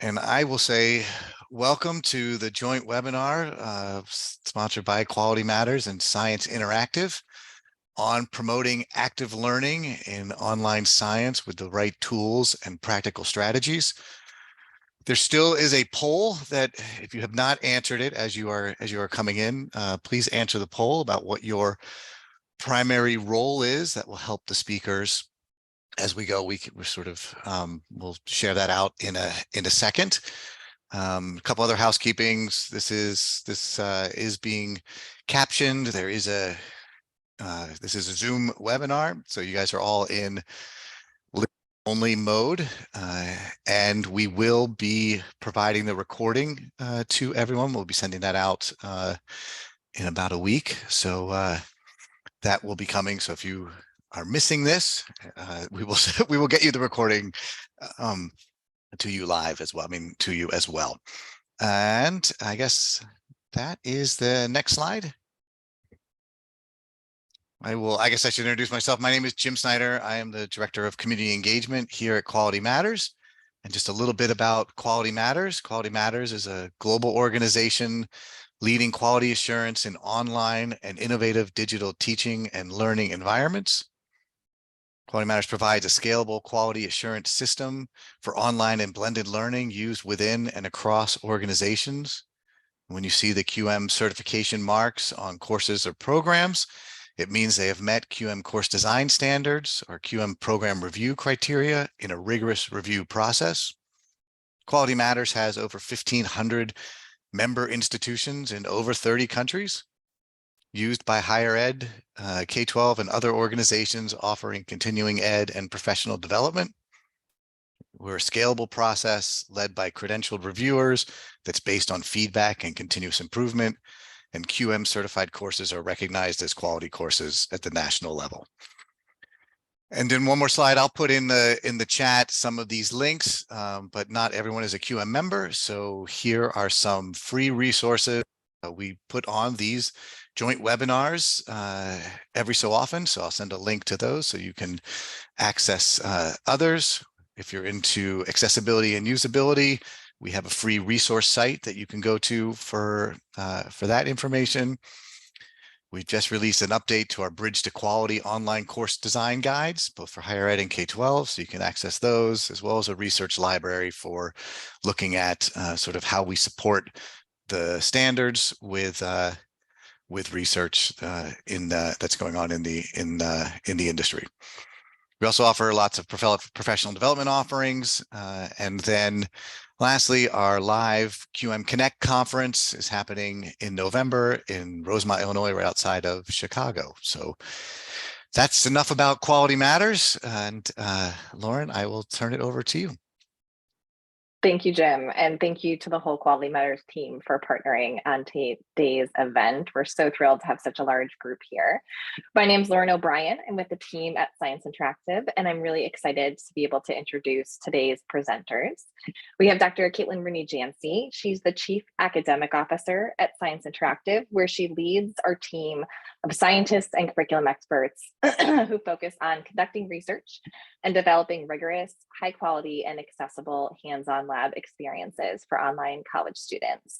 And I will say, welcome to the joint webinar sponsored by Quality Matters and Science Interactive on promoting active learning in online science with the right tools and practical strategies. There still is a poll that, if you have not answered it as you are coming in, please answer the poll about what your primary role is. That will help the speakers as we go. We're sort of we'll share that out in a second. A couple other housekeepings. This is being captioned. This is a Zoom webinar, so you guys are all in only mode, and we will be providing the recording to everyone. We'll be sending that out in about a week, so that will be coming. So if you are missing this, we will get you the recording to you live as well. To you as well. And I guess that is the next slide. I guess I should introduce myself. My name is Jim Snyder. I am the Director of Community Engagement here at Quality Matters. And just a little bit about Quality Matters. Quality Matters is a global organization leading quality assurance in online and innovative digital teaching and learning environments. Quality Matters provides a scalable quality assurance system for online and blended learning used within and across organizations. When you see the QM certification marks on courses or programs, it means they have met QM course design standards or QM program review criteria in a rigorous review process. Quality Matters has over 1,500 member institutions in over 30 countries, used by higher ed, K-12, and other organizations offering continuing ed and professional development. We're a scalable process led by credentialed reviewers that's based on feedback and continuous improvement, and QM certified courses are recognized as quality courses at the national level. And then one more slide, I'll put in the chat some of these links, but not everyone is a QM member. So here are some free resources. We put on these joint webinars every so often. So I'll send a link to those so you can access others. If you're into accessibility and usability, we have a free resource site that you can go to for that information. We've just released an update to our Bridge to Quality online course design guides, both for higher ed and K-12, so you can access those, as well as a research library for looking at sort of how we support the standards with research that's going on in the industry. We also offer lots of professional development offerings, and then lastly, our live QM Connect conference is happening in November in Rosemont, Illinois, right outside of Chicago. So that's enough about Quality Matters. And Lauren, I will turn it over to you. Thank you, Jim, and thank you to the whole Quality Matters team for partnering on today's event. We're so thrilled to have such a large group here. My name is Lauren O'Brien. I'm with the team at Science Interactive, and I'm really excited to be able to introduce today's presenters. We have Dr. Caitlin Runne-Janczy. She's the Chief Academic Officer at Science Interactive, where she leads our team of scientists and curriculum experts who focus on conducting research and developing rigorous, high quality, and accessible hands-on lab experiences for online college students.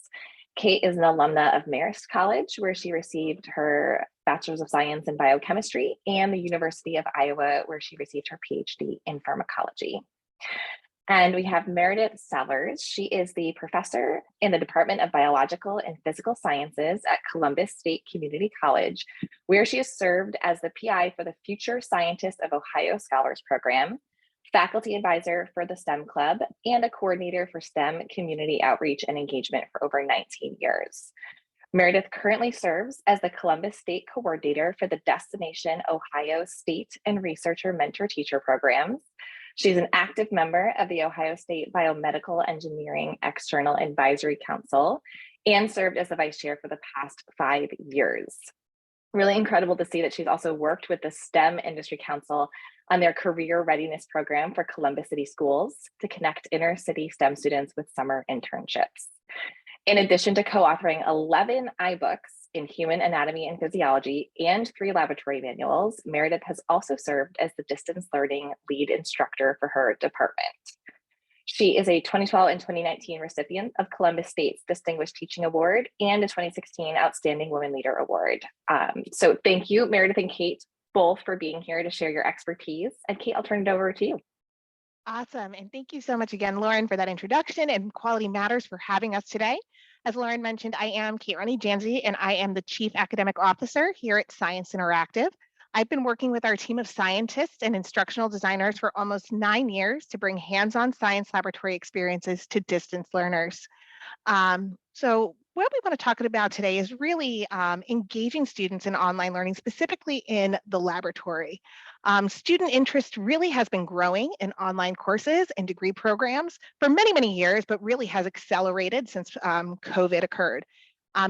Kate is an alumna of Marist College, where she received her Bachelor's of Science in Biochemistry, and the University of Iowa, where she received her PhD in Pharmacology. And we have Merideth Sellars. She is the professor in the Department of Biological and Physical Sciences at Columbus State Community College, where she has served as the PI for the Future Scientist of Ohio Scholars Program, faculty advisor for the STEM Club, and a coordinator for STEM community outreach and engagement for over 19 years. Merideth currently serves as the Columbus State Coordinator for the Destination Ohio State and Researcher Mentor Teacher Programs. She's an active member of the Ohio State Biomedical Engineering External Advisory Council and served as the vice chair for the past 5 years. Really incredible to see that she's also worked with the STEM Industry Council on their career readiness program for Columbus City Schools to connect inner city STEM students with summer internships. In addition to co-authoring 11 iBooks in human anatomy and physiology and 3 laboratory manuals, Merideth has also served as the distance learning lead instructor for her department. She is a 2012 and 2019 recipient of Columbus State's Distinguished Teaching Award and a 2016 Outstanding Women Leader Award. So thank you, Meredith and Kate, both for being here to share your expertise. And Kate, I'll turn it over to you. Awesome. And thank you so much again, Lauren, for that introduction, and Quality Matters for having us today. As Lauren mentioned, I am Kate Runne-Janczy, and I am the Chief Academic Officer here at Science Interactive. I've been working with our team of scientists and instructional designers for almost 9 years to bring hands-on science laboratory experiences to distance learners. So what we want to talk about today is really engaging students in online learning, specifically in the laboratory. Student interest really has been growing in online courses and degree programs for many, many years, but really has accelerated since COVID occurred.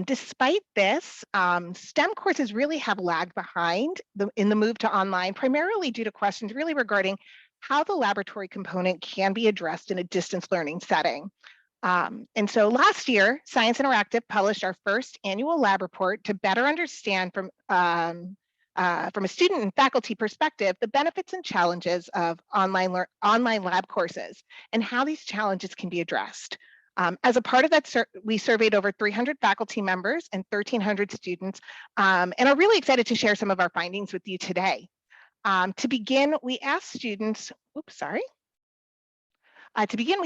Despite this, STEM courses really have lagged behind in the move to online, primarily due to questions really regarding how the laboratory component can be addressed in a distance learning setting. And so last year, Science Interactive published our first annual lab report to better understand from a student and faculty perspective, the benefits and challenges of online lab courses and how these challenges can be addressed. As a part of that, we surveyed over 300 faculty members and 1,300 students, and are really excited to share some of our findings with you today. To begin, we asked students, we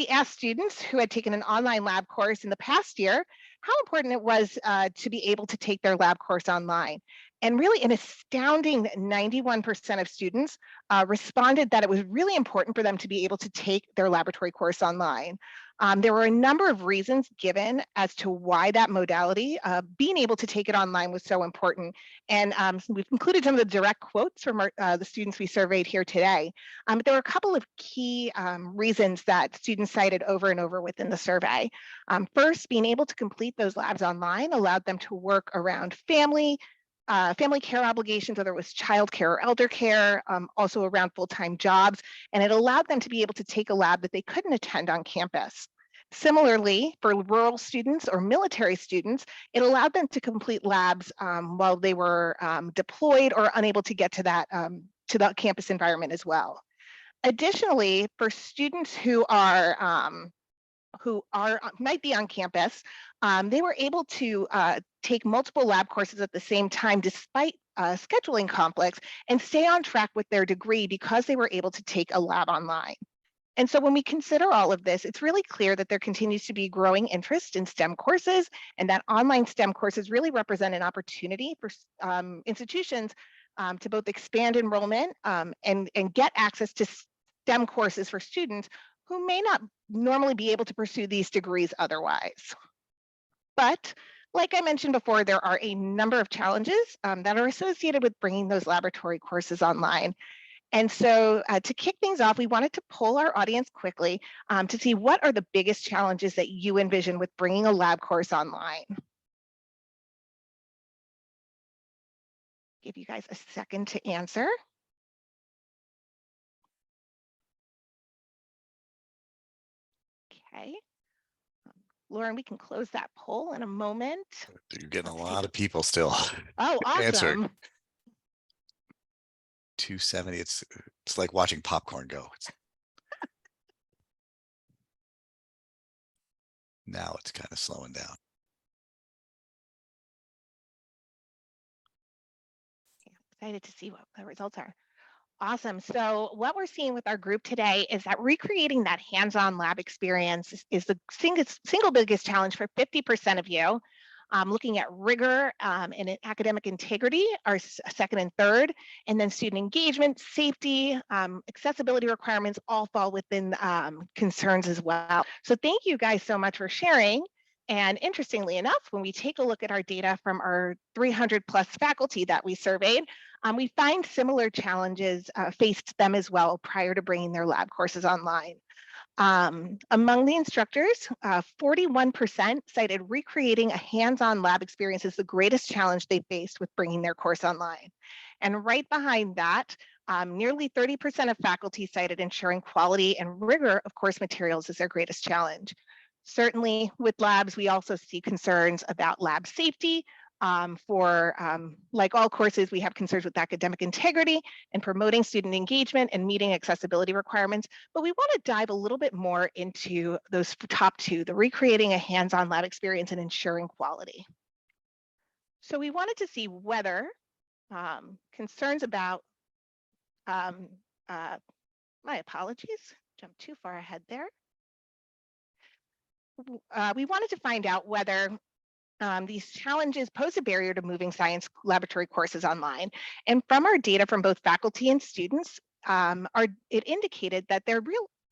asked students who had taken an online lab course in the past year how important it was to be able to take their lab course online. And really an astounding 91% of students responded that it was really important for them to be able to take their laboratory course online. There were a number of reasons given as to why that modality, being able to take it online, was so important. And we've included some of the direct quotes from the students we surveyed here today. But there were a couple of key reasons that students cited over and over within the survey. First, being able to complete those labs online allowed them to work around family care obligations, whether it was childcare or elder care, also around full-time jobs, and it allowed them to be able to take a lab that they couldn't attend on campus. Similarly, for rural students or military students, it allowed them to complete labs while they were deployed or unable to get to the campus environment as well. Additionally, for students who might be on campus, they were able to take multiple lab courses at the same time despite scheduling conflicts and stay on track with their degree because they were able to take a lab online. And so when we consider all of this, it's really clear that there continues to be growing interest in STEM courses, and that online STEM courses really represent an opportunity for institutions to both expand enrollment and get access to STEM courses for students who may not normally be able to pursue these degrees otherwise. But like I mentioned before, there are a number of challenges that are associated with bringing those laboratory courses online. And so to kick things off, we wanted to poll our audience quickly to see what are the biggest challenges that you envision with bringing a lab course online. Give you guys a second to answer. Okay. Lauren, we can close that poll in a moment. You're getting a lot of people still. Oh, awesome. Answering. 270. It's like watching popcorn go. Now it's kind of slowing down. Yeah, excited to see what the results are. Awesome. So what we're seeing with our group today is that recreating that hands-on lab experience is the single biggest challenge for 50% of you. Looking at rigor and academic integrity are second and third, and then student engagement, safety, accessibility requirements all fall within concerns as well. So thank you guys so much for sharing. And interestingly enough, when we take a look at our data from our 300 plus faculty that we surveyed, we find similar challenges faced them as well prior to bringing their lab courses online. Among the instructors, 41% cited recreating a hands-on lab experience as the greatest challenge they faced with bringing their course online. And right behind that, nearly 30% of faculty cited ensuring quality and rigor of course materials as their greatest challenge. Certainly with labs, we also see concerns about lab safety, Like all courses, we have concerns with academic integrity and promoting student engagement and meeting accessibility requirements, but we want to dive a little bit more into those top two, the recreating a hands-on lab experience and ensuring quality. So we wanted to see whether concerns about, my apologies, jumped too far ahead there. We wanted to find out whether these challenges pose a barrier to moving science laboratory courses online. And from our data from both faculty and students, it indicated that they're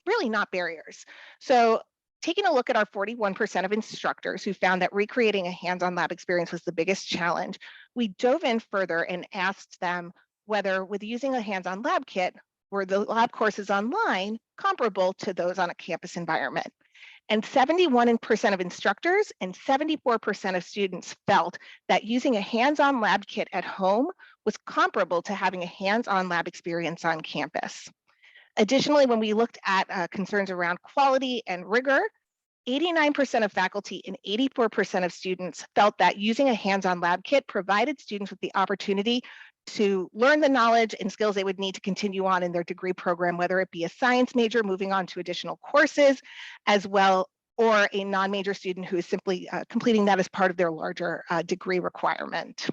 really not barriers. So taking a look at our 41% of instructors who found that recreating a hands-on lab experience was the biggest challenge, we dove in further and asked them whether with using a hands-on lab kit, were the lab courses online comparable to those on a campus environment? And 71% of instructors and 74% of students felt that using a hands-on lab kit at home was comparable to having a hands-on lab experience on campus. Additionally, when we looked at concerns around quality and rigor, 89% of faculty and 84% of students felt that using a hands-on lab kit provided students with the opportunity to learn the knowledge and skills they would need to continue on in their degree program, whether it be a science major moving on to additional courses, as well, or a non-major student who is simply completing that as part of their larger degree requirement.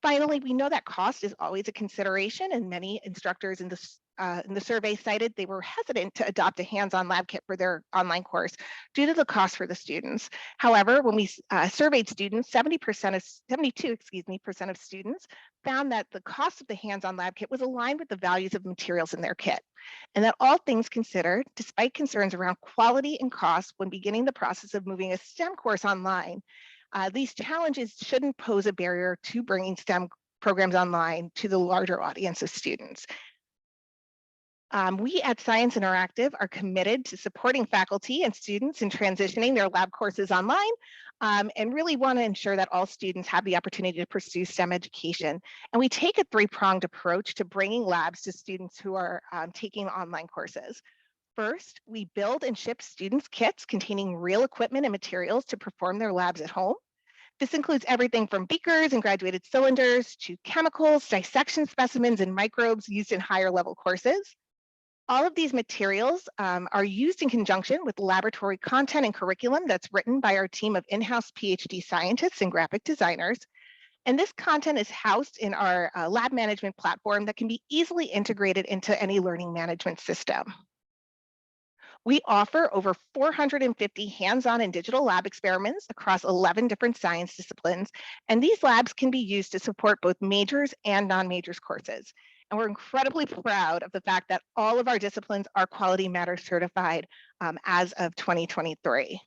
Finally, we know that cost is always a consideration, and many instructors in the survey cited they were hesitant to adopt a hands-on lab kit for their online course due to the cost for the students. However, when we surveyed students, 72% of students found that the cost of the hands-on lab kit was aligned with the values of materials in their kit, and that all things considered, despite concerns around quality and cost when beginning the process of moving a STEM course online, these challenges shouldn't pose a barrier to bringing STEM programs online to the larger audience of students. We at Science Interactive are committed to supporting faculty and students in transitioning their lab courses online, and really want to ensure that all students have the opportunity to pursue STEM education. And we take a three-pronged approach to bringing labs to students who are taking online courses. First, we build and ship students kits containing real equipment and materials to perform their labs at home. This includes everything from beakers and graduated cylinders to chemicals, dissection specimens, and microbes used in higher level courses. All of these materials are used in conjunction with laboratory content and curriculum that's written by our team of in-house PhD scientists and graphic designers. And this content is housed in our lab management platform that can be easily integrated into any learning management system. We offer over 450 hands-on and digital lab experiments across 11 different science disciplines, and these labs can be used to support both majors and non-majors courses. And we're incredibly proud of the fact that all of our disciplines are Quality Matters certified as of 2023.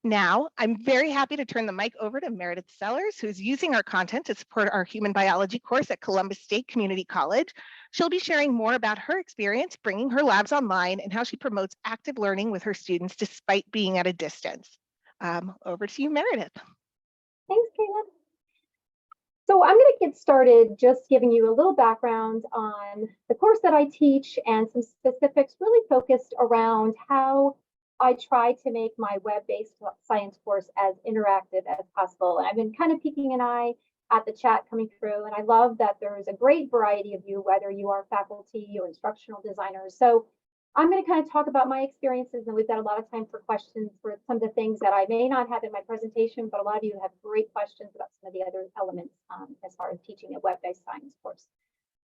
Now, I'm very happy to turn the mic over to Merideth Sellars, who's using our content to support our human biology course at Columbus State Community College. She'll be sharing more about her experience bringing her labs online and how she promotes active learning with her students despite being at a distance. Over to you, Merideth. Thanks, Caitlin. So I'm going to get started just giving you a little background on the course that I teach and some specifics really focused around how I try to make my web-based science course as interactive as possible. And I've been kind of peeking an eye at the chat coming through, and I love that there's a great variety of you, whether you are faculty or instructional designers. So I'm going to kind of talk about my experiences, and we've got a lot of time for questions for some of the things that I may not have in my presentation, but a lot of you have great questions about some of the other elements as far as teaching a web-based science course.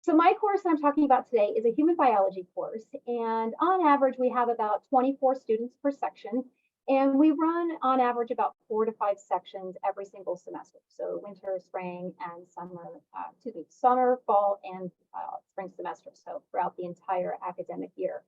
So my course I'm talking about today is a human biology course, and on average, we have about 24 students per section, and we run on average about 4 to 5 sections every single semester. So winter, spring, and summer, fall, and spring semester, so throughout the entire academic year.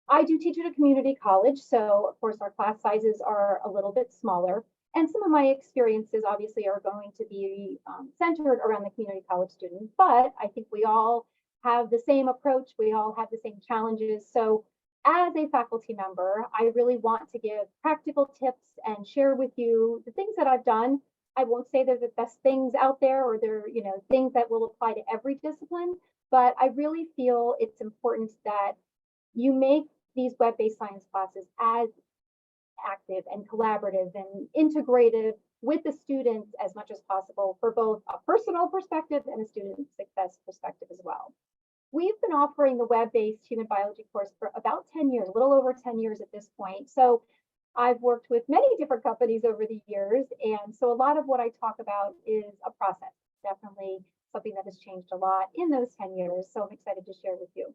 I do teach at a community college, so of course our class sizes are a little bit smaller. And some of my experiences obviously are going to be centered around the community college student, but I think we all have the same approach. We all have the same challenges. So as a faculty member, I really want to give practical tips and share with you the things that I've done. I won't say they're the best things out there or they're, things that will apply to every discipline, but I really feel it's important that you make these web-based science classes as active and collaborative and integrative with the students as much as possible for both a personal perspective and a student success perspective as well. We've been offering the web-based human biology course for about 10 years, a little over 10 years at this point. So I've worked with many different companies over the years. And so a lot of what I talk about is a process, definitely something that has changed a lot in those 10 years. So I'm excited to share with you.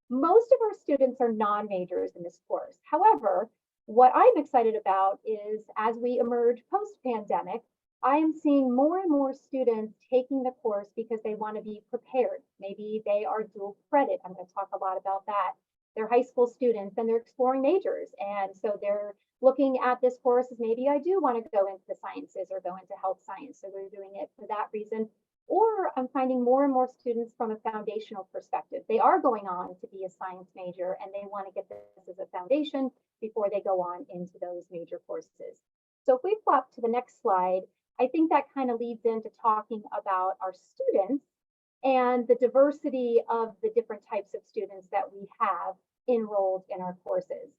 Most of our students are non-majors in this course. However, what I'm excited about is as we emerge post-pandemic, I am seeing more and more students taking the course because they want to be prepared. Maybe they are dual credit. I'm going to talk a lot about that. They're high school students and they're exploring majors. And so they're looking at this course as maybe I do want to go into the sciences or go into health science. So they're doing it for that reason. Or I'm finding more and more students from a foundational perspective. They are going on to be a science major and they want to get this as a foundation before they go on into those major courses. So if we flop to the next slide, I think that kind of leads into talking about our students and the diversity of the different types of students that we have enrolled in our courses.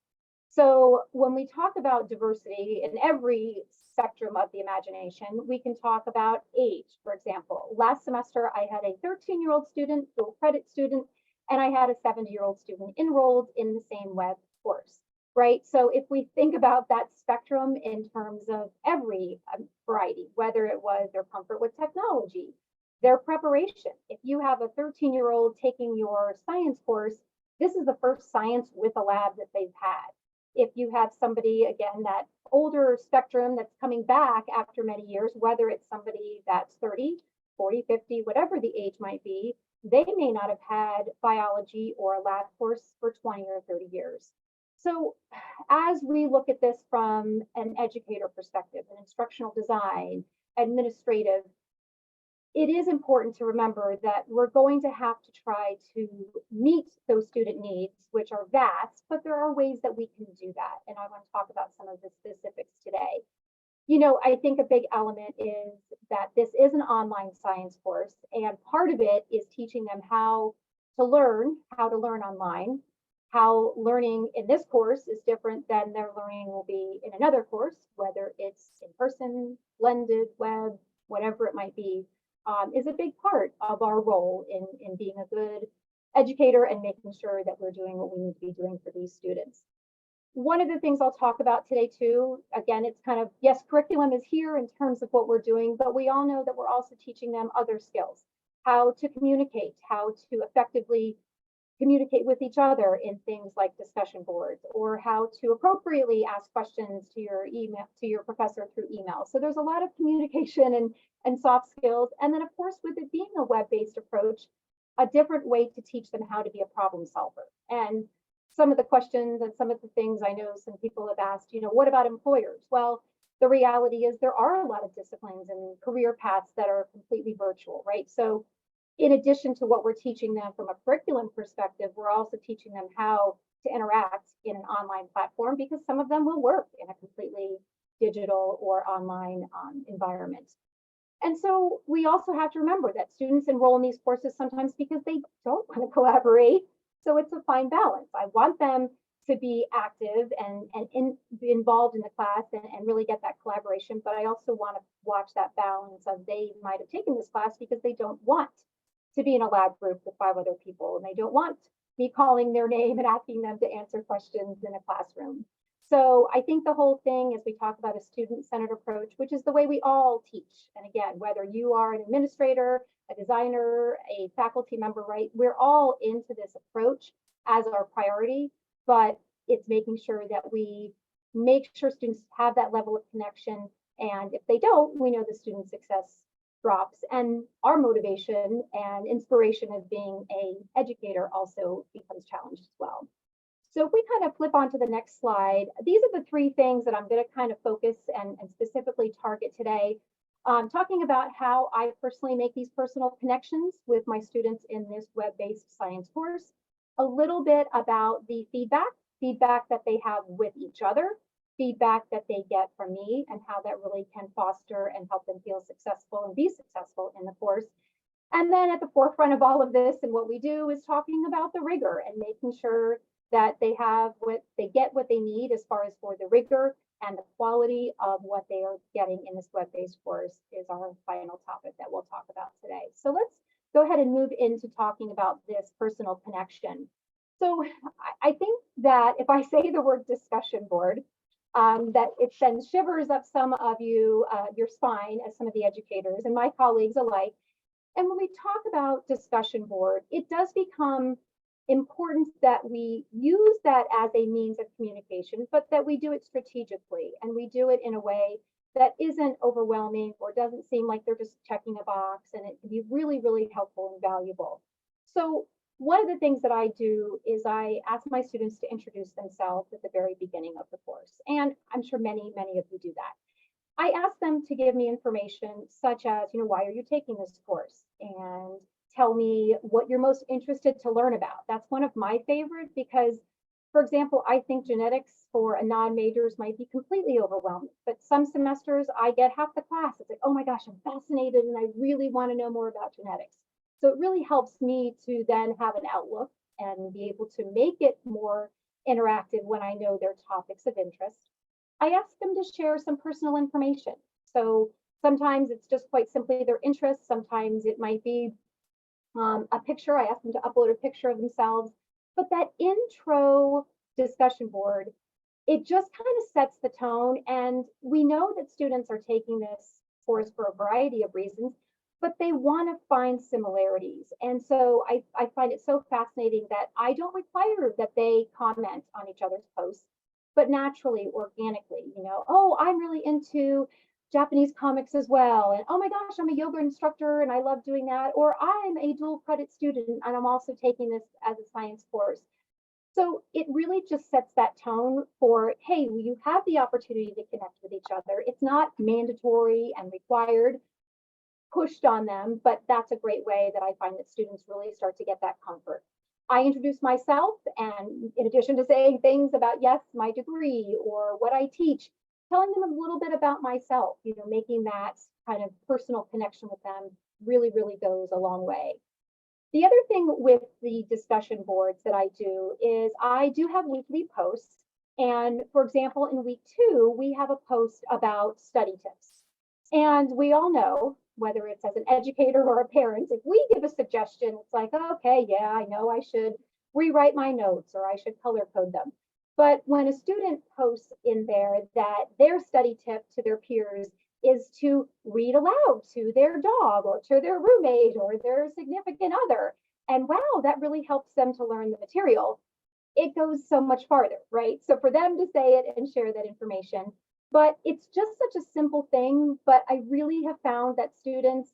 So when we talk about diversity in every spectrum of the imagination, we can talk about age, for example. Last semester, I had a 13-year-old student, dual credit student, and I had a 70-year-old student enrolled in the same web course, right? So if we think about that spectrum in terms of every variety, whether it was their comfort with technology, their preparation. If you have a 13-year-old taking your science course, this is the first science with a lab that they've had. If you have somebody, again, that older spectrum that's coming back after many years, whether it's somebody that's 30, 40, 50, whatever the age might be, they may not have had biology or a lab course for 20 or 30 years. So as we look at this from an educator perspective, an instructional design, administrative, it is important to remember that we're going to have to try to meet those student needs, which are vast, but there are ways that we can do that. And I want to talk about some of the specifics today. You know, I think a big element is that this is an online science course, and part of it is teaching them how to learn online, how learning in this course is different than their learning will be in another course, whether it's in person, blended, web, whatever it might be. Is a big part of our role in being a good educator and making sure that we're doing what we need to be doing for these students. One of the things I'll talk about today too, again, it's kind of, yes, curriculum is here in terms of what we're doing, but we all know that we're also teaching them other skills, how to communicate, how to effectively communicate with each other in things like discussion boards, or how to appropriately ask questions to your email, to your professor through email. So there's a lot of communication and soft skills. And then of course, with it being a web-based approach, a different way to teach them how to be a problem solver. And some of the questions and some of the things I know some people have asked, you know, what about employers? Well, the reality is there are a lot of disciplines and career paths that are completely virtual, right? So in addition to what we're teaching them from a curriculum perspective, we're also teaching them how to interact in an online platform, because some of them will work in a completely digital or online environment. And so we also have to remember that students enroll in these courses sometimes because they don't want to collaborate. So it's a fine balance. I want them to be active and be involved in the class and really get that collaboration. But I also want to watch that balance of they might have taken this class because they don't want to be in a lab group with 5 other people, and they don't want me calling their name and asking them to answer questions in a classroom. So I think the whole thing, as we talk about a student-centered approach, which is the way we all teach, and again, whether you are an administrator, a designer, a faculty member, right, we're all into this approach as our priority, but it's making sure that we make sure students have that level of connection, and if they don't, we know the student success drops, and our motivation and inspiration as being an educator also becomes challenged as well. So if we kind of flip on to the next slide, these are the 3 things that I'm going to kind of focus and specifically target today. Talking about how I personally make these personal connections with my students in this web-based science course, a little bit about the feedback that they have with each other, feedback that they get from me, and how that really can foster and help them feel successful and be successful in the course. And then at the forefront of all of this and what we do is talking about the rigor and making sure that they have what they get what they need as far as for the rigor, and the quality of what they are getting in this web-based course is our final topic that we'll talk about today. So let's go ahead and move into talking about this personal connection. So I think that if I say the word discussion board, that it sends shivers up some of you, your spine, as some of the educators and my colleagues alike. And when we talk about discussion board, it does become important that we use that as a means of communication, but that we do it strategically and we do it in a way that isn't overwhelming or doesn't seem like they're just checking a box, and it can be really, really helpful and valuable. So one of the things that I do is I ask my students to introduce themselves at the very beginning of the course. And I'm sure many, many of you do that. I ask them to give me information such as, why are you taking this course? And tell me what you're most interested to learn about. That's one of my favorite because, for example, I think genetics for a non-majors might be completely overwhelming, but some semesters I get half the class. It's like, oh my gosh, I'm fascinated and I really want to know more about genetics. So it really helps me to then have an outlook and be able to make it more interactive when I know their topics of interest. I ask them to share some personal information. So sometimes it's just quite simply their interests. Sometimes it might be a picture. I ask them to upload a picture of themselves. But that intro discussion board, it just kind of sets the tone. And we know that students are taking this course for a variety of reasons, but they want to find similarities. And so I find it so fascinating that I don't require that they comment on each other's posts, but naturally, organically, oh, I'm really into Japanese comics as well. And oh my gosh, I'm a yoga instructor and I love doing that. Or I'm a dual credit student and I'm also taking this as a science course. So it really just sets that tone for, hey, you have the opportunity to connect with each other. It's not mandatory and required, pushed on them, but that's a great way that I find that students really start to get that comfort. I introduce myself, and in addition to saying things about, yes, my degree or what I teach, telling them a little bit about myself, making that kind of personal connection with them really, really goes a long way. The other thing with the discussion boards that I do is I do have weekly posts. And for example, in week 2, we have a post about study tips. And we all know, whether it's as an educator or a parent, if we give a suggestion, it's like, okay, yeah, I know I should rewrite my notes or I should color code them. But when a student posts in there that their study tip to their peers is to read aloud to their dog or to their roommate or their significant other, and wow, that really helps them to learn the material, it goes so much farther, right? So for them to say it and share that information, but it's just such a simple thing, but I really have found that students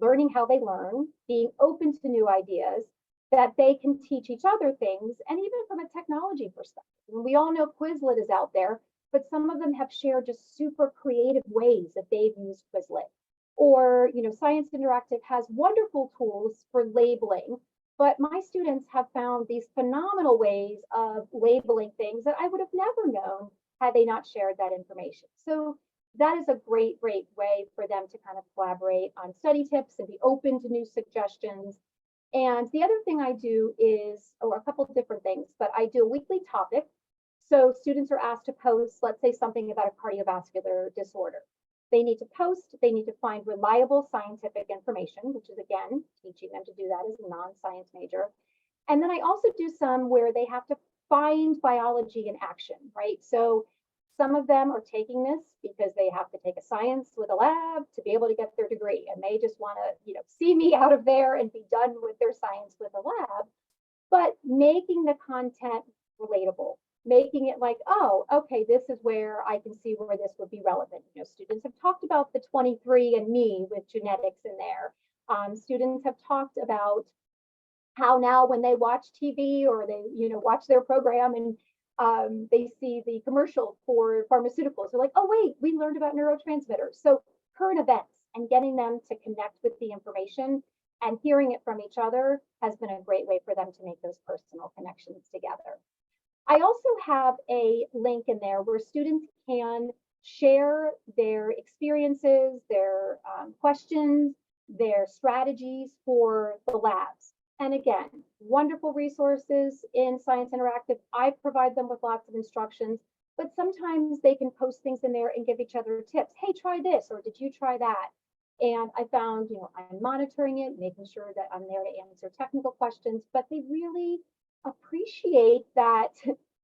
learning how they learn, being open to new ideas, that they can teach each other things, and even from a technology perspective. And we all know Quizlet is out there, but some of them have shared just super creative ways that they've used Quizlet. Or, Science Interactive has wonderful tools for labeling, but my students have found these phenomenal ways of labeling things that I would have never known had they not shared that information. So that is a great, great way for them to kind of collaborate on study tips and be open to new suggestions. And the other thing I do is, a couple of different things, but I do a weekly topic. So students are asked to post, let's say, something about a cardiovascular disorder. They need to post, they need to find reliable scientific information, which is, again, teaching them to do that as a non-science major. And then I also do some where they have to find biology in action, right? So some of them are taking this because they have to take a science with a lab to be able to get their degree, and they just want to, see me out of there and be done with their science with a lab. But making the content relatable, making it like, oh, okay, this is where I can see where this would be relevant. Students have talked about the 23andMe with genetics in there. Students have talked about how now when they watch TV or they, watch their program and they see the commercial for pharmaceuticals, they're like, oh, wait, we learned about neurotransmitters. So current events and getting them to connect with the information and hearing it from each other has been a great way for them to make those personal connections together. I also have a link in there where students can share their experiences, their questions, their strategies for the labs. And again, wonderful resources in Science Interactive. I provide them with lots of instructions, but sometimes they can post things in there and give each other tips. Hey, try this, or did you try that? And I found, I'm monitoring it, making sure that I'm there to answer technical questions, but they really appreciate that.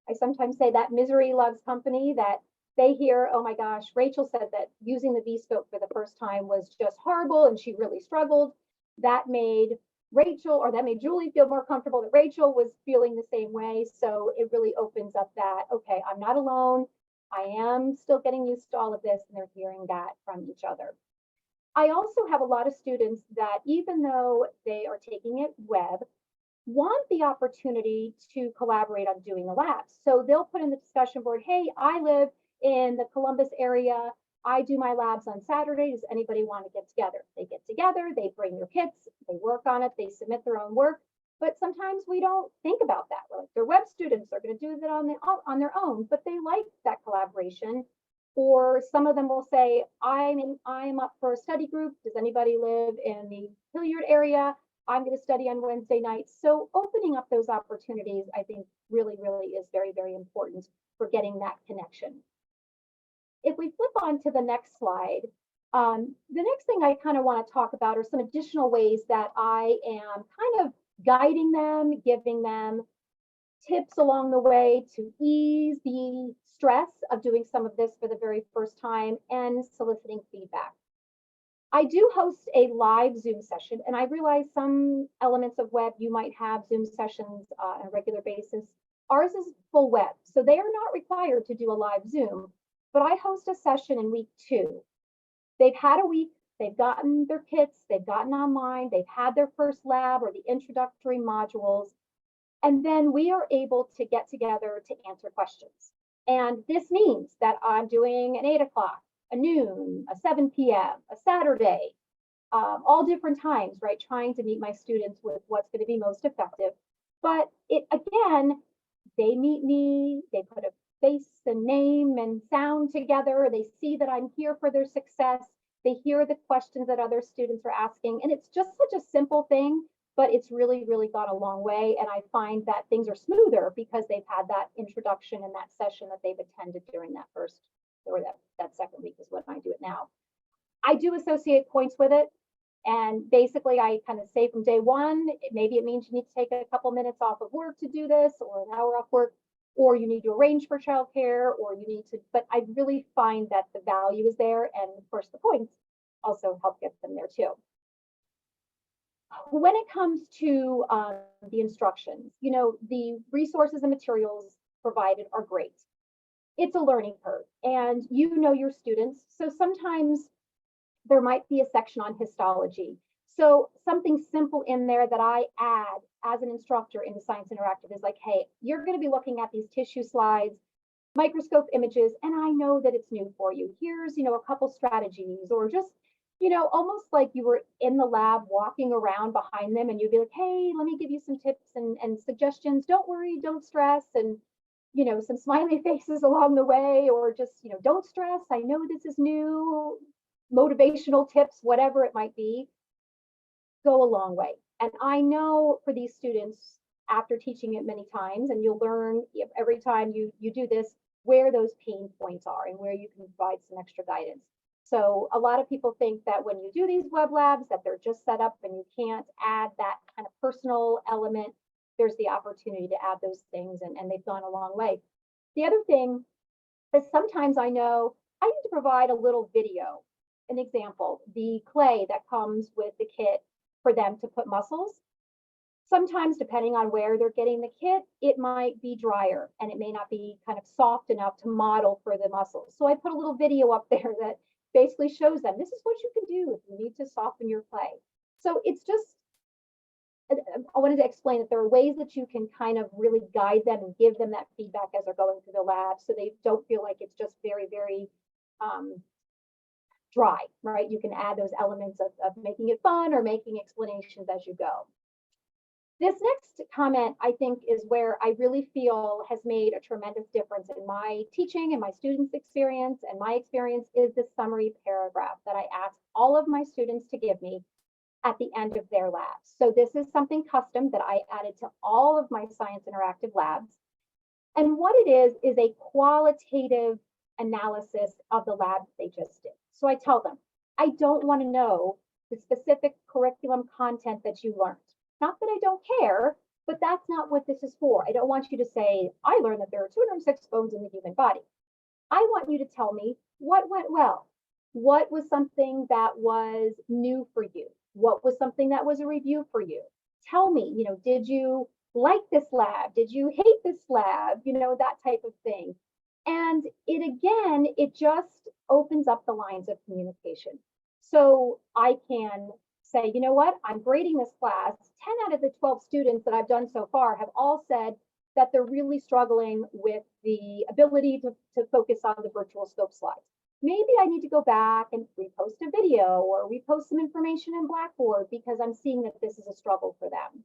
I sometimes say that misery loves company, that they hear, oh my gosh, Rachel said that using the V-scope for the first time was just horrible and she really struggled. That made Rachel, or that made Julie feel more comfortable that Rachel was feeling the same way. So it really opens up that, okay, I'm not alone. I am still getting used to all of this, and they're hearing that from each other. I also have a lot of students that, even though they are taking it web, want the opportunity to collaborate on doing the labs. So they'll put in the discussion board, hey, I live in the Columbus area. I do my labs on Saturday. Does anybody want to get together? They get together, they bring their kits, they work on it, they submit their own work. But sometimes we don't think about that. We're like, they're web students, they're going to do that on their own, but they like that collaboration. Or some of them will say, I'm up for a study group. Does anybody live in the Hilliard area? I'm going to study on Wednesday nights. So opening up those opportunities, I think really, really is very, very important for getting that connection. If we flip on to the next slide, the next thing I kind of want to talk about are some additional ways that I am kind of guiding them, giving them tips along the way to ease the stress of doing some of this for the very first time and soliciting feedback. I do host a live Zoom session, and I realize some elements of web you might have Zoom sessions on a regular basis. Ours is full web, so they are not required to do a live Zoom, but I host a session in week 2. They've had a week, they've gotten their kits, they've gotten online, they've had their first lab or the introductory modules, and then we are able to get together to answer questions. And this means that I'm doing an 8 o'clock, a noon, a 7 p.m., a Saturday, all different times, right? Trying to meet my students with what's going to be most effective. But again, they meet me, they put a face and name and sound together. They see that I'm here for their success. They hear the questions that other students are asking. And it's just such a simple thing, but it's really, really gone a long way. And I find that things are smoother because they've had that introduction and that session that they've attended during that first, or that second week is when I do it now. I do associate points with it. And basically I kind of say from day one, maybe it means you need to take a couple minutes off of work to do this, or an hour off work, or you need to arrange for childcare, or you need to, but I really find that the value is there. And of course the points also help get them there too. When it comes to the instructions, the resources and materials provided are great. It's a learning curve, and your students. So sometimes there might be a section on histology. So something simple in there that I add as an instructor into Science Interactive is like, hey, you're going to be looking at these tissue slides, microscope images, and I know that it's new for you. Here's, a couple strategies, or just, almost like you were in the lab walking around behind them, and you'd be like, hey, let me give you some tips and suggestions. Don't worry, don't stress, and some smiley faces along the way, or just, don't stress. I know this is new, motivational tips, whatever it might be, go a long way. And I know for these students, after teaching it many times, and you'll learn every time you do this, where those pain points are and where you can provide some extra guidance. So a lot of people think that when you do these web labs, that they're just set up and you can't add that kind of personal element. There's the opportunity to add those things, and they've gone a long way. The other thing is sometimes I know I need to provide a little video. An example, the clay that comes with the kit for them to put muscles. Sometimes, depending on where they're getting the kit, it might be drier and it may not be kind of soft enough to model for the muscles. So I put a little video up there that basically shows them this is what you can do if you need to soften your clay. So it's just, I wanted to explain that there are ways that you can kind of really guide them and give them that feedback as they're going through the lab, so they don't feel like it's just very, very dry, right? You can add those elements of making it fun or making explanations as you go. This next comment, I think, is where I really feel has made a tremendous difference in my teaching and my students' experience, and my experience is the summary paragraph that I ask all of my students to give me at the end of their labs. So this is something custom that I added to all of my Science Interactive labs. And what it is a qualitative analysis of the lab they just did. So I tell them, I don't want to know the specific curriculum content that you learned. Not that I don't care, but that's not what this is for. I don't want you to say, I learned that there are 206 bones in the human body. I want you to tell me what went well. What was something that was new for you? What was something that was a review for you? Tell me, did you like this lab? Did you hate this lab? That type of thing. And it just opens up the lines of communication. So I can say, you know what, I'm grading this class. 10 out of the 12 students that I've done so far have all said that they're really struggling with the ability to focus on the virtual scope slides. Maybe I need to go back and repost a video or repost some information in Blackboard because I'm seeing that this is a struggle for them.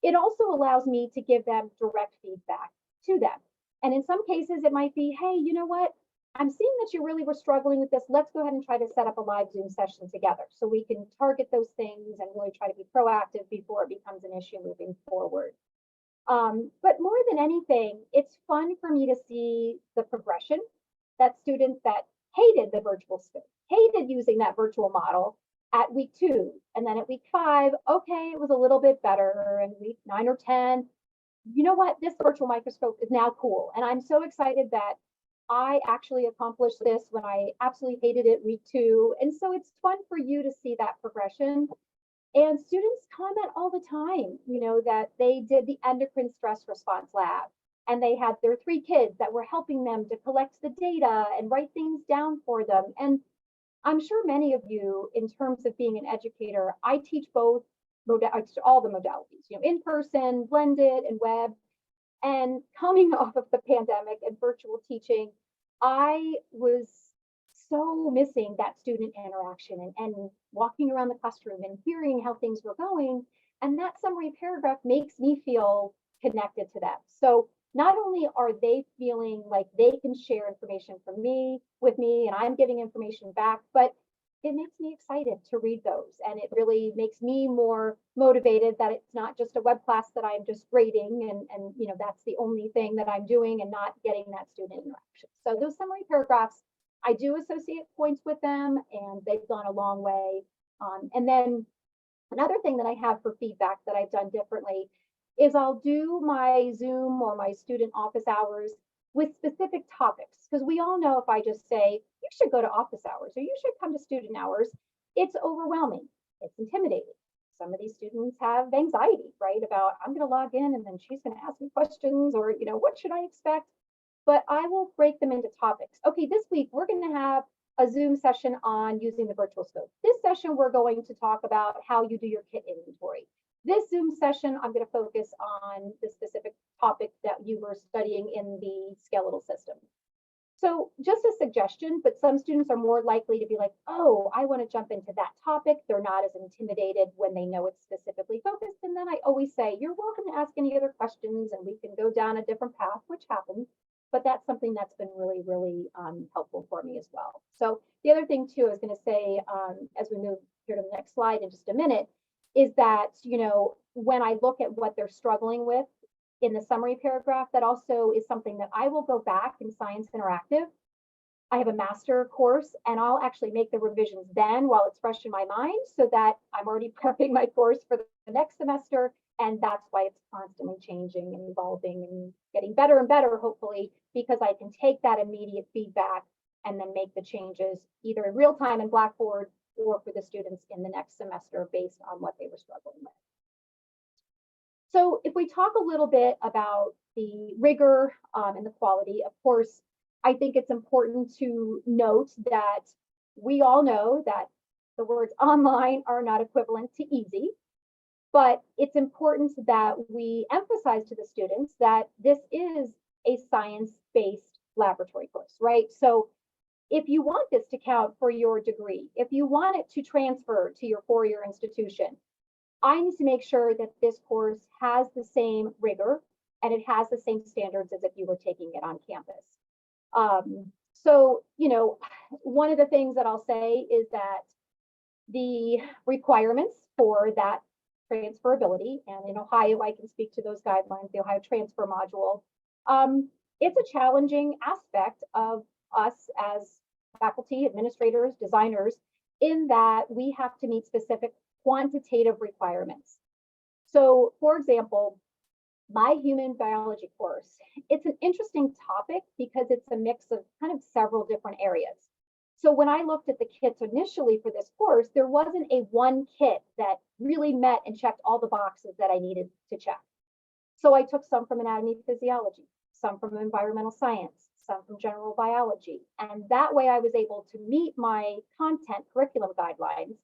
It also allows me to give them direct feedback to them. And in some cases, it might be, hey, you know what? I'm seeing that you really were struggling with this. Let's go ahead and try to set up a live Zoom session together so we can target those things and really try to be proactive before it becomes an issue moving forward. But more than anything, it's fun for me to see the progression that students that hated the virtual space, hated using that virtual model at week 2, and then at week 5, okay, it was a little bit better, and week 9 or 10, you know what, this virtual microscope is now cool. And I'm so excited that I actually accomplished this when I absolutely hated it week 2. And so it's fun for you to see that progression. And students comment all the time, that they did the endocrine stress response lab and they had their 3 kids that were helping them to collect the data and write things down for them. And I'm sure many of you, in terms of being an educator, I teach both all the modalities, in person, blended, and web. And coming off of the pandemic and virtual teaching, I was so missing that student interaction and walking around the classroom and hearing how things were going. And that summary paragraph makes me feel connected to them. So not only are they feeling like they can share information with me, and I'm giving information back, but it makes me excited to read those. And it really makes me more motivated that it's not just a web class that I'm just grading and that's the only thing that I'm doing and not getting that student interaction. So those summary paragraphs, I do associate points with them and they've gone a long way. And then another thing that I have for feedback that I've done differently is I'll do my Zoom or my student office hours with specific topics, because we all know if I just say, you should go to office hours or you should come to student hours, it's overwhelming, it's intimidating. Some of these students have anxiety, right? About I'm going to log in and then she's going to ask me questions or, what should I expect? But I will break them into topics. Okay, this week we're going to have a Zoom session on using the virtual scope. This session, we're going to talk about how you do your kit inventory. This Zoom session, I'm going to focus on the specific topic that you were studying in the skeletal system. So just a suggestion, but some students are more likely to be like, oh, I want to jump into that topic. They're not as intimidated when they know it's specifically focused. And then I always say, you're welcome to ask any other questions and we can go down a different path, which happens. But that's something that's been really, really helpful for me as well. So the other thing too, I was going to say, as we move here to the next slide in just a minute, is that, when I look at what they're struggling with in the summary paragraph, that also is something that I will go back in Science Interactive. I have a master course and I'll actually make the revisions then while it's fresh in my mind so that I'm already prepping my course for the next semester. And that's why it's constantly changing and evolving and getting better and better, hopefully, because I can take that immediate feedback and then make the changes either in real time in Blackboard or for the students in the next semester based on what they were struggling with. So if we talk a little bit about the rigor and the quality, of course, I think it's important to note that we all know that the words online are not equivalent to easy, but it's important that we emphasize to the students that this is a science-based laboratory course, right? So if you want this to count for your degree, if you want it to transfer to your four-year institution, I need to make sure that this course has the same rigor and it has the same standards as if you were taking it on campus. So, one of the things that I'll say is that the requirements for that transferability, and in Ohio, I can speak to those guidelines, the Ohio transfer module, It's a challenging aspect of us as faculty, administrators, designers, in that we have to meet specific quantitative requirements. So, for example, my human biology course, it's an interesting topic because it's a mix of kind of several different areas. So when I looked at the kits initially for this course, there wasn't a one kit that really met and checked all the boxes that I needed to check. So I took some from anatomy physiology, some from environmental science, some from general biology. And that way I was able to meet my content curriculum guidelines.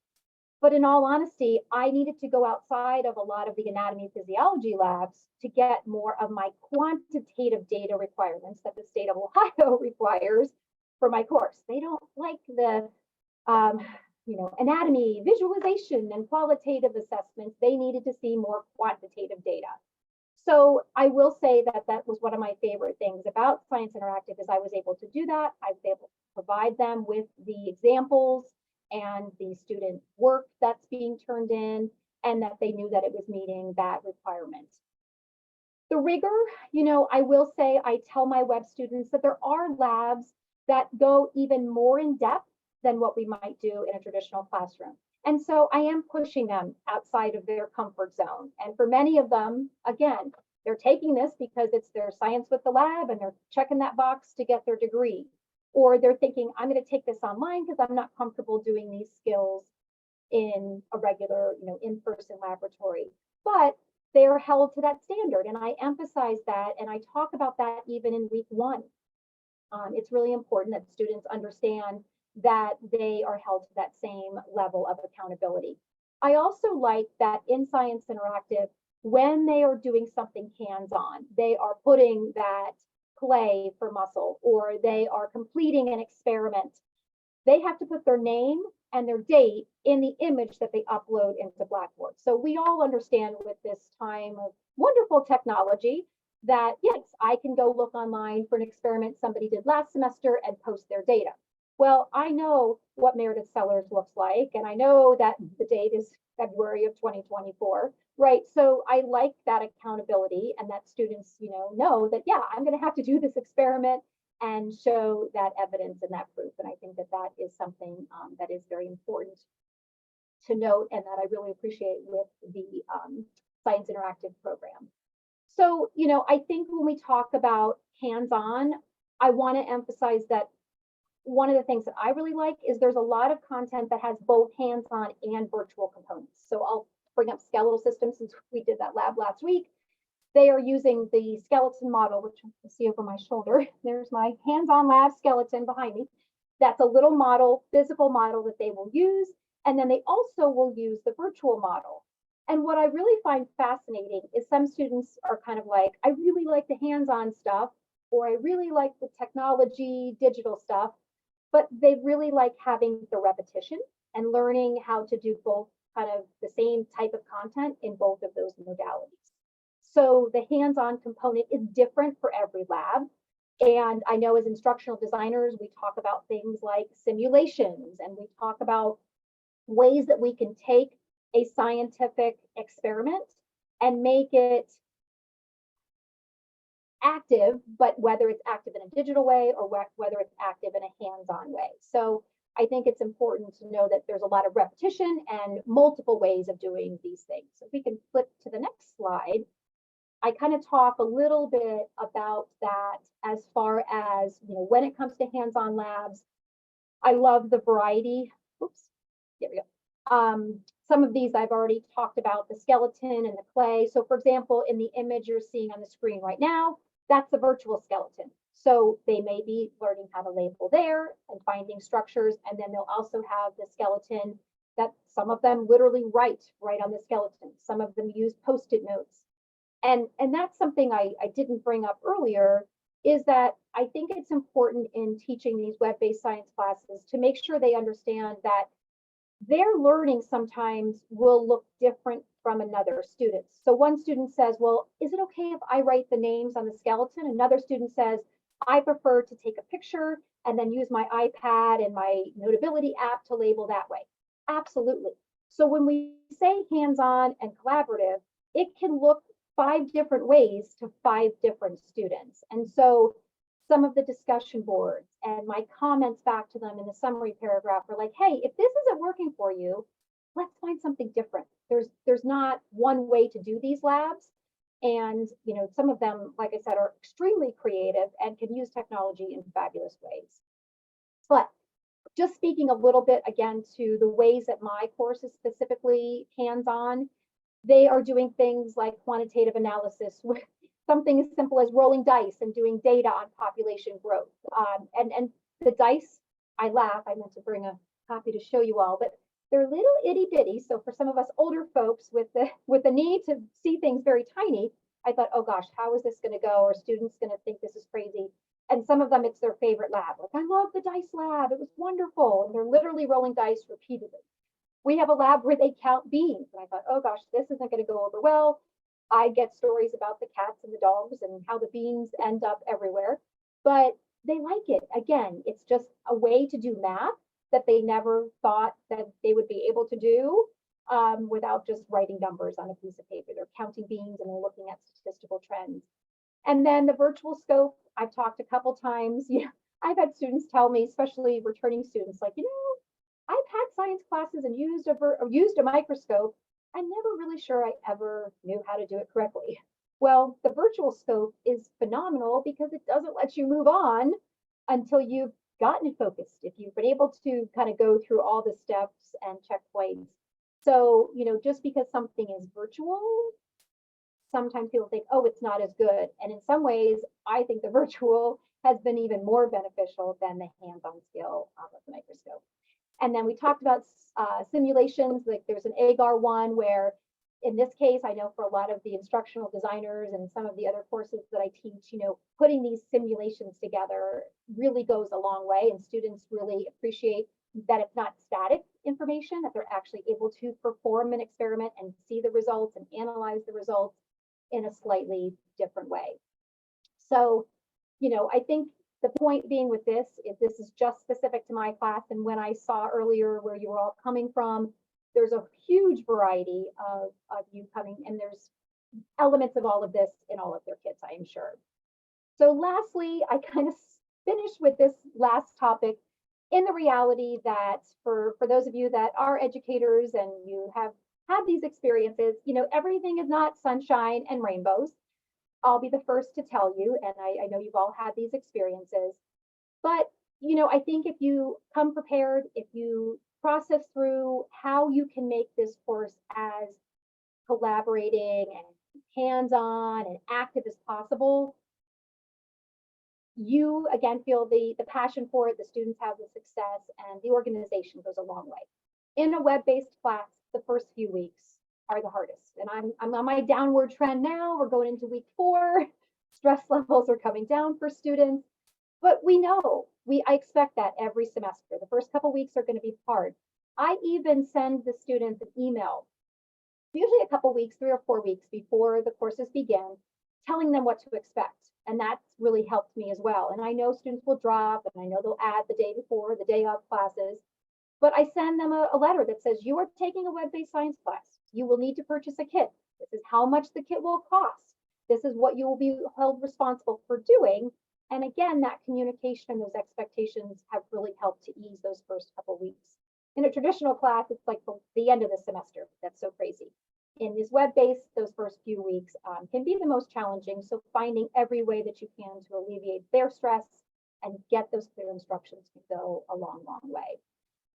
But in all honesty, I needed to go outside of a lot of the anatomy physiology labs to get more of my quantitative data requirements that the state of Ohio requires for my course. They don't like the anatomy visualization and qualitative assessments. They needed to see more quantitative data. So I will say that that was one of my favorite things about Science Interactive is I was able to do that. I was able to provide them with the examples and the student work that's being turned in, and that they knew that it was meeting that requirement. The rigor, I will say, I tell my web students that there are labs that go even more in depth than what we might do in a traditional classroom. And so I am pushing them outside of their comfort zone. And for many of them, again, they're taking this because it's their science with the lab and they're checking that box to get their degree. Or they're thinking, I'm going to take this online because I'm not comfortable doing these skills in a regular, in-person laboratory. But they're held to that standard. And I emphasize that, and I talk about that even in week 1. It's really important that students understand that they are held to that same level of accountability. I also like that in Science Interactive, when they are doing something hands-on, they are putting that clay for muscle, or they are completing an experiment, they have to put their name and their date in the image that they upload into Blackboard. So we all understand with this time of wonderful technology that, yes, I can go look online for an experiment somebody did last semester and post their data. Well, I know what Merideth Sellars looks like, and I know that the date is February of 2024, right? So I like that accountability and that students, know that, yeah, I'm going to have to do this experiment and show that evidence and that proof. And I think that that is something that is very important to note and that I really appreciate with the Science Interactive program. So, I think when we talk about hands-on, I want to emphasize that one of the things that I really like is there's a lot of content that has both hands-on and virtual components. So I'll bring up skeletal systems since we did that lab last week. They are using the skeleton model, which you can see over my shoulder. There's my hands-on lab skeleton behind me. That's a little model, physical model that they will use. And then they also will use the virtual model. And what I really find fascinating is some students are kind of like, I really like the hands-on stuff, or I really like the technology, digital stuff, but they really like having the repetition and learning how to do both kind of the same type of content in both of those modalities. So the hands-on component is different for every lab. And I know as instructional designers, we talk about things like simulations, and we talk about ways that we can take a scientific experiment and make it active, but whether it's active in a digital way or whether it's active in a hands-on way. So I think it's important to know that there's a lot of repetition and multiple ways of doing these things. So if we can flip to the next slide, I kind of talk a little bit about that as far as, when it comes to hands-on labs. I love the variety. Oops, there we go. Some of these I've already talked about, the skeleton and the clay. So for example, in the image you're seeing on the screen right now, that's a virtual skeleton. So they may be learning how to label there and finding structures. And then they'll also have the skeleton that some of them literally write right on the skeleton. Some of them use Post-it notes. And that's something I didn't bring up earlier, is that I think it's important in teaching these web-based science classes to make sure they understand that their learning sometimes will look different from another student. So one student says, well, is it okay if I write the names on the skeleton? Another student says, I prefer to take a picture and then use my iPad and my Notability app to label that way. Absolutely. So when we say hands-on and collaborative, it can look 5 different ways to 5 different students. And so some of the discussion boards and my comments back to them in the summary paragraph are like, hey, if this isn't working for you, let's find something different. There's not one way to do these labs. And, you know, some of them, like I said, are extremely creative and can use technology in fabulous ways. But just speaking a little bit again to the ways that my course is specifically hands-on, they are doing things like quantitative analysis with something as simple as rolling dice and doing data on population growth. And the dice, I laugh, I meant to bring a copy to show you all, but they're little itty bitty. So for some of us older folks with the need to see things very tiny, I thought, oh gosh, how is this going to go? Are students going to think this is crazy? And some of them, it's their favorite lab. Like, I love the dice lab. It was wonderful. And they're literally rolling dice repeatedly. We have a lab where they count beans. And I thought, oh gosh, this isn't going to go over well. I get stories about the cats and the dogs and how the beans end up everywhere. But they like it. Again, it's just a way to do math that they never thought that they would be able to do without just writing numbers on a piece of paper. They're counting beans and they're looking at statistical trends. And then the virtual scope, I've talked a couple times. You know, I've had students tell me, especially returning students, like, you know, I've had science classes and used a microscope. I'm never really sure I ever knew how to do it correctly. Well, the virtual scope is phenomenal because it doesn't let you move on until you've gotten it focused, if you've been able to kind of go through all the steps and checkpoints. So, you know, just because something is virtual, sometimes people think, oh, it's not as good. And in some ways, I think the virtual has been even more beneficial than the hands-on skill of the microscope. And then we talked about simulations, like there's an AGAR one where, in this case, I know for a lot of the instructional designers and some of the other courses that I teach, you know, putting these simulations together really goes a long way, and students really appreciate that it's not static information, that they're actually able to perform an experiment and see the results and analyze the results in a slightly different way. So, you know, I think the point being with this is just specific to my class. And when I saw earlier where you were all coming from, there's a huge variety of you coming, and there's elements of all of this in all of their kits, I am sure. So lastly, I kind of finished with this last topic in the reality that for those of you that are educators and you have had these experiences, you know, everything is not sunshine and rainbows. I'll be the first to tell you, and I know you've all had these experiences, but, you know, I think if you come prepared, if you process through how you can make this course as collaborating and hands-on and active as possible, you again feel the passion for it, the students have the success, and the organization goes a long way. In a web-based class, the first few weeks are the hardest, and I'm on my downward trend now. We're going into week 4. Stress levels are coming down for students, but we know I expect that every semester. The first couple weeks are going to be hard. I even send the students an email, usually a couple weeks, 3 or 4 weeks before the courses begin, telling them what to expect. And that's really helped me as well. And I know students will drop, and I know they'll add the day before, the day of classes, but I send them a letter that says, you are taking a web-based science class. You will need to purchase a kit. This is how much the kit will cost. This is what you will be held responsible for doing. And again, that communication and those expectations have really helped to ease those first couple weeks. In a traditional class, it's like the end of the semester. That's so crazy. In this web-based, those first few weeks can be the most challenging. So finding every way that you can to alleviate their stress and get those clear instructions can go a long, long way.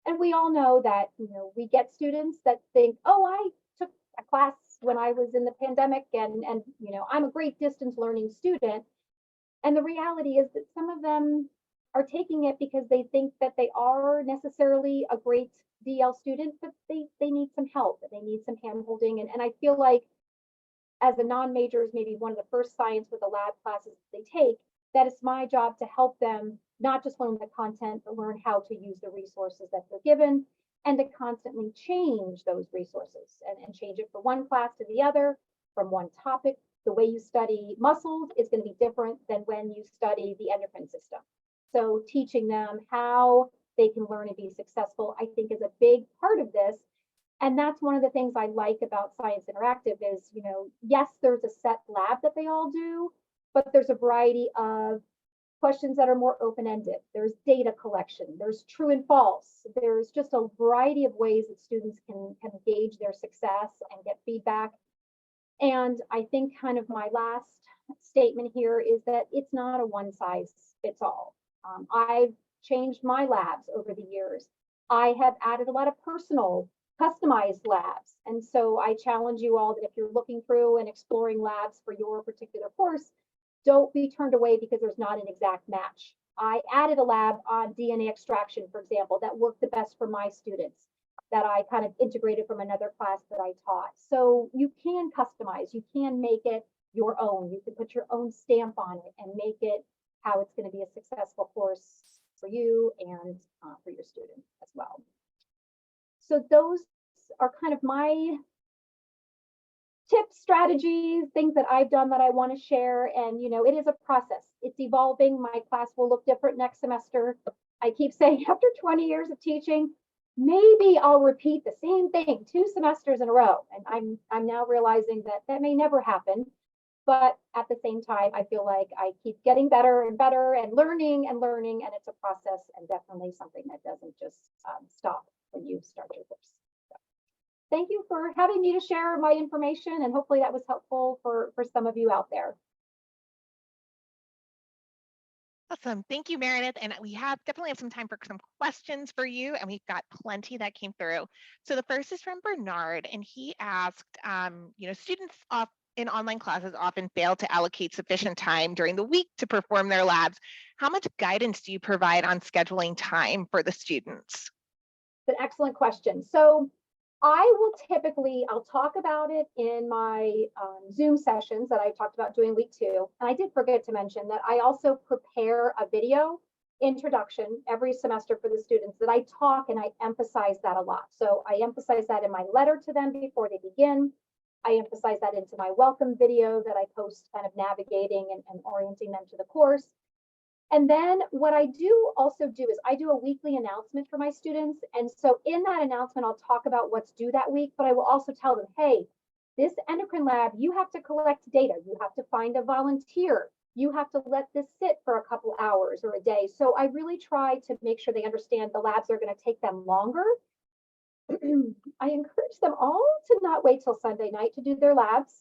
And we all know that, you know, we get students that think, oh, I took a class when I was in the pandemic and you know, I'm a great distance learning student. And the reality is that some of them are taking it because they think that they are necessarily a great DL student, but they need some help, they need some hand holding. And I feel like as a non-major is maybe one of the first science with the lab classes they take, that it's my job to help them not just learn the content, but learn how to use the resources that they're given, and to constantly change those resources and change it from one class to the other, from one topic. The way you study muscles is going to be different than when you study the endocrine system. So teaching them how they can learn and be successful, I think, is a big part of this. And that's one of the things I like about Science Interactive is, yes, there's a set lab that they all do, but there's a variety of questions that are more open-ended. There's data collection, there's true and false. There's just a variety of ways that students can gauge their success and get feedback. And I think kind of my last statement here is that it's not a one size fits all. I've changed my labs over the years. I have added a lot of personal customized labs. And so I challenge you all that if you're looking through and exploring labs for your particular course, don't be turned away because there's not an exact match. I added a lab on DNA extraction, for example, that worked the best for my students, that I kind of integrated from another class that I taught. So you can customize, you can make it your own. You can put your own stamp on it and make it how it's going to be a successful course for you and for your students as well. So those are kind of my tips, strategies, things that I've done that I want to share. And, it is a process. It's evolving. My class will look different next semester. I keep saying after 20 years of teaching, maybe I'll repeat the same thing 2 semesters in a row. And I'm now realizing that may never happen. But at the same time, I feel like I keep getting better and better and learning, and it's a process and definitely something that doesn't just stop when you start your course. So, thank you for having me to share my information, and hopefully that was helpful for some of you out there. Awesome. Thank you, Meredith. And we definitely have some time for some questions for you, and we've got plenty that came through. So the first is from Bernard, and he asked, students in online classes often fail to allocate sufficient time during the week to perform their labs. How much guidance do you provide on scheduling time for the students? It's an excellent question. So I will I'll talk about it in my Zoom sessions that I talked about doing week 2. And I did forget to mention that I also prepare a video introduction every semester for the students that I talk, and I emphasize that a lot. So I emphasize that in my letter to them before they begin. I emphasize that into my welcome video that I post, kind of navigating and orienting them to the course. And then what I also do is I do a weekly announcement for my students. And so in that announcement, I'll talk about what's due that week, but I will also tell them, hey, this endocrine lab, you have to collect data. You have to find a volunteer. You have to let this sit for a couple hours or a day. So I really try to make sure they understand the labs are going to take them longer. I encourage them all to not wait till Sunday night to do their labs.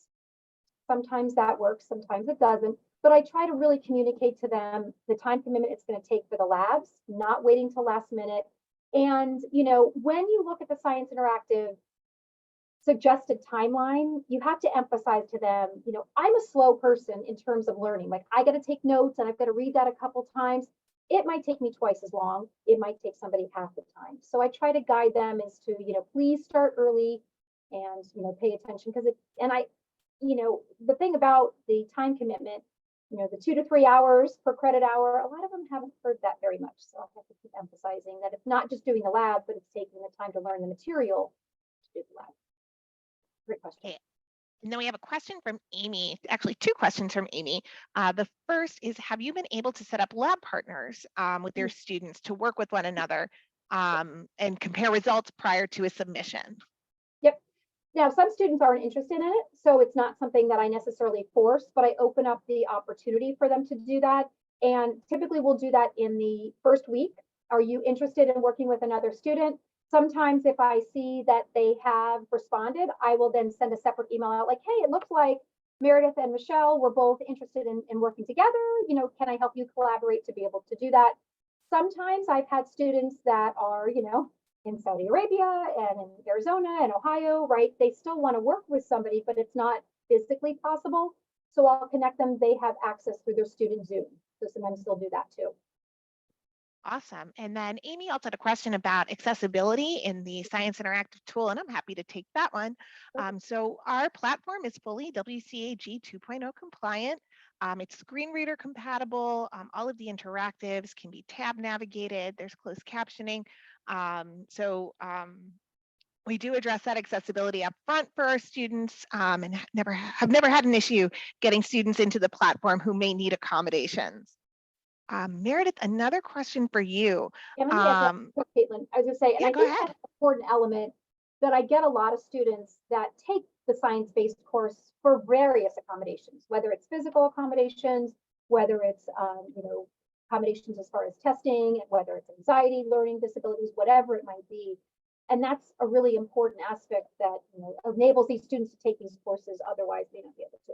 Sometimes that works, sometimes it doesn't. But I try to really communicate to them the time commitment it's going to take for the labs, not waiting till last minute. And, when you look at the Science Interactive suggested timeline, you have to emphasize to them, I'm a slow person in terms of learning. Like, I got to take notes and I've got to read that a couple times. It might take me twice as long. It might take somebody half the time. So I try to guide them as to, please start early and, pay attention, because the thing about the time commitment, the 2 to 3 hours per credit hour, a lot of them haven't heard that very much. So I have to keep emphasizing that it's not just doing the lab, but it's taking the time to learn the material to do the lab. Great question. Okay. And then we have a question from Amy, actually 2 questions from Amy. The first is, have you been able to set up lab partners with your students to work with one another and compare results prior to a submission? Yep. Now, some students aren't interested in it, so it's not something that I necessarily force, but I open up the opportunity for them to do that. And typically we'll do that in the first week. Are you interested in working with another student? Sometimes if I see that they have responded, I will then send a separate email out like, hey, it looks like Meredith and Michelle were both interested in working together. Can I help you collaborate to be able to do that? Sometimes I've had students that are, in Saudi Arabia and in Arizona and Ohio, right? They still want to work with somebody, but it's not physically possible. So I'll connect them. They have access through their student Zoom. So sometimes they'll do that too. Awesome. And then Amy also had a question about accessibility in the Science Interactive tool, and I'm happy to take that one. So our platform is fully WCAG 2.0 compliant. It's screen reader compatible. All of the interactives can be tab navigated. There's closed captioning. We do address that accessibility up front for our students, and have never had an issue getting students into the platform who may need accommodations. Meredith, another question for you. Yeah, Caitlin, I was going to say, and I think that's an important element that I get a lot of students that take the science-based course for various accommodations, whether it's physical accommodations, whether it's accommodations as far as testing, whether it's anxiety, learning disabilities, whatever it might be. And that's a really important aspect that enables these students to take these courses otherwise may not be able to.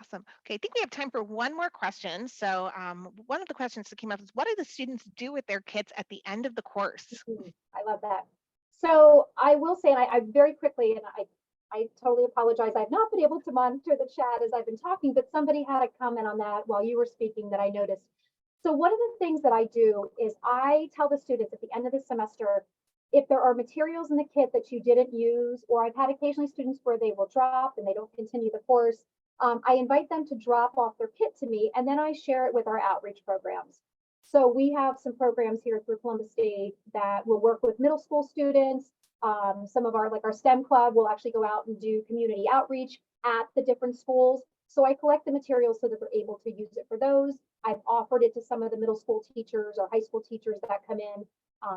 Awesome. Okay, I think we have time for one more question. So one of the questions that came up is, what do the students do with their kits at the end of the course? I love that. So I will say, and I very quickly, and I totally apologize, I've not been able to monitor the chat as I've been talking, but somebody had a comment on that while you were speaking that I noticed. So one of the things that I do is I tell the students at the end of the semester, if there are materials in the kit that you didn't use, or I've had occasionally students where they will drop and they don't continue the course, I invite them to drop off their kit to me, and then I share it with our outreach programs. So we have some programs here through Columbus State that will work with middle school students. Some of our STEM club will actually go out and do community outreach at the different schools. So I collect the materials so that they're able to use it for those. I've offered it to some of the middle school teachers or high school teachers that come in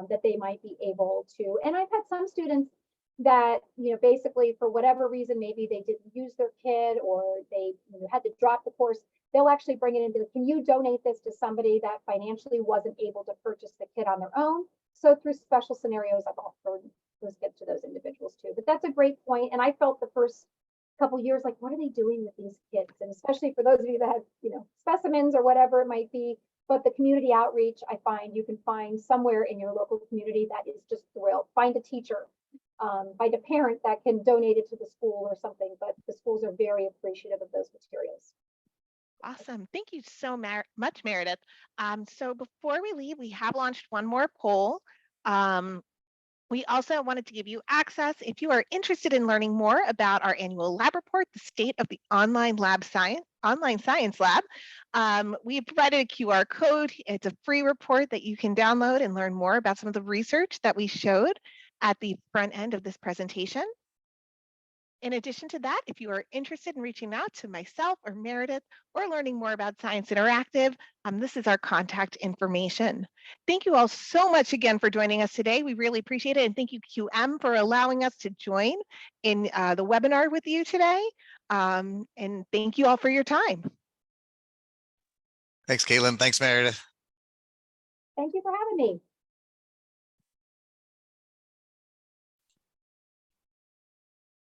that they might be able to. And I've had some students that, basically for whatever reason, maybe they didn't use their kit or they had to drop the course. They'll actually bring it into can you donate this to somebody that financially wasn't able to purchase the kit on their own? So through special scenarios, I've offered those kits to those individuals too. But that's a great point. And I felt the first couple years, like, what are they doing with these kits? And especially for those of you that have, specimens or whatever it might be. But the community outreach, I find you can find somewhere in your local community that is just thrilled. Find a teacher, find a parent that can donate it to the school or something. But the schools are very appreciative of those materials. Awesome. Thank you so much, Meredith. So before we leave, we have launched one more poll. We also wanted to give you access, if you are interested in learning more about our annual lab report, the state of the online science lab. We have provided a QR code. It's a free report that you can download and learn more about some of the research that we showed at the front end of this presentation. In addition to that, if you are interested in reaching out to myself or Meredith or learning more about Science Interactive, this is our contact information. Thank you all so much again for joining us today. We really appreciate it. And thank you, QM, for allowing us to join in the webinar with you today. And thank you all for your time. Thanks, Caitlin. Thanks, Meredith. Thank you for having me.